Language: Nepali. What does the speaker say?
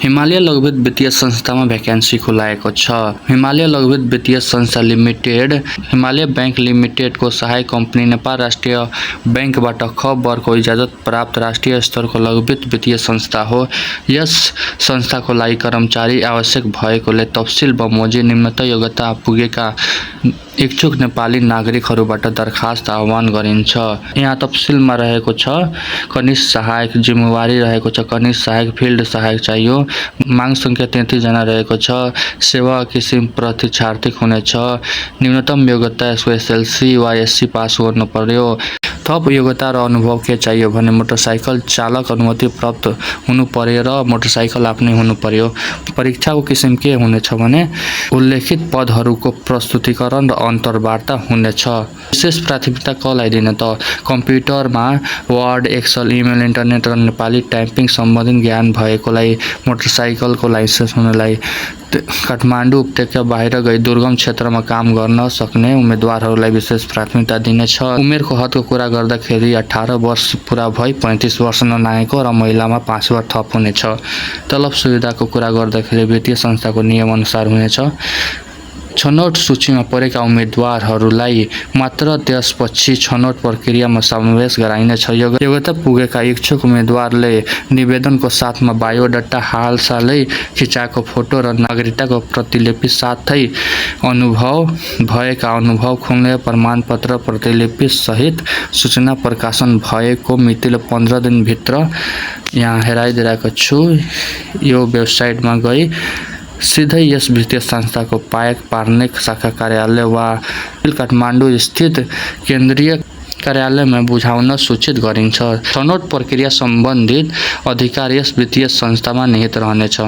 हिमालय लघुवित्त वित्तीय संस्थामा भ्याकेन्सी खुलाएको छ। हिमालय लघुवित्त वित्तीय संस्था लिमिटेड हिमालय बैंक लिमिटेडको सहायक कम्पनी नेपाल राष्ट्रिय बैंकबाट ख वर्गको इजाजत प्राप्त राष्ट्रिय स्तरको लघुवित्त वित्तीय संस्था हो। यस संस्थाको लागि कर्मचारी आवश्यक भएकोले तफसिल बमोजिम निम्नतम योग्यता पुगेका इच्छुक नेपाली नागरिकहरूबाट दरखास्त आह्वान गरिन्छ। यहाँ तफसिलमा रहेको छ कनिष्ठ सहायक जिम्मेवारी रहेको छ कनिष्ठ सहायक फिल्ड सहायक चाहियो। माग संख्या 33 जना रहेको छ। सेवा किसिम प्रशिक्षार्थी हुनेछ। न्यूनतम योग्यता एसएलसी वा एससी पास गर्नु पर्यो। थप योग्यता र अनुभव के चाहियो भने मोटरसाइकल चालक अनुमति प्राप्त हुनु पर्यो र मोटरसाइकल आफ्नै हुनु पर्यो। परीक्षाको किसिम के हुनेछ भने उल्लेखित पदहरूको प्रस्तुतिकरण र अन्तर्वार्ता हुनेछ। विशेष प्राथमिकता कसलाई दिने त कम्प्युटरमा वर्ड एक्सेल इमेल इन्टरनेट र नेपाली टाइपिङ सम्बन्धित ज्ञान भएकोलाई मोटरसाइकलको लाइसेन्स हुनेलाई काठमाडौँ उपत्यका बाहिर गई दुर्गम क्षेत्रमा काम गर्न सक्ने उम्मेदवारहरूलाई विशेष प्राथमिकता दिनेछ। उमेरको हदको कुरा गर्दाखेरि 18 वर्ष पुरा भई 35 वर्ष ननागेको र महिलामा 5 वर्ष थप हुनेछ। तलब सुविधाको कुरा गर्दाखेरि वित्तीय संस्थाको नियम अनुसार हुनेछ। छनौट सूचीमा परेका उम्मेदवारहरूलाई मात्र त्यसपछि छनौट प्रक्रियामा समावेश गराइनेछ। योग्यता पुगेका इच्छुक उम्मेदवारले निवेदनको साथमा बायोडाटा हालसालै खिचाएको फोटो र नागरिकताको प्रतिलिपि साथै अनुभव खुल्ने प्रमाणपत्र प्रतिलिपि सहित सूचना प्रकाशन भएको मितिले 15 दिनभित्र यहाँ हेराइदिएको छु। यो वेबसाइटमा गई सिधै यस वित्तीय संस्थाको पाएक पार्ने शाखा कार्यालय वा काठमाडौँ स्थित केन्द्रीय कार्यालयमा बुझाउन सूचित गरिन्छ। छनौट प्रक्रिया सम्बन्धित अधिकार यस वित्तीय संस्थामा निहित रहनेछ।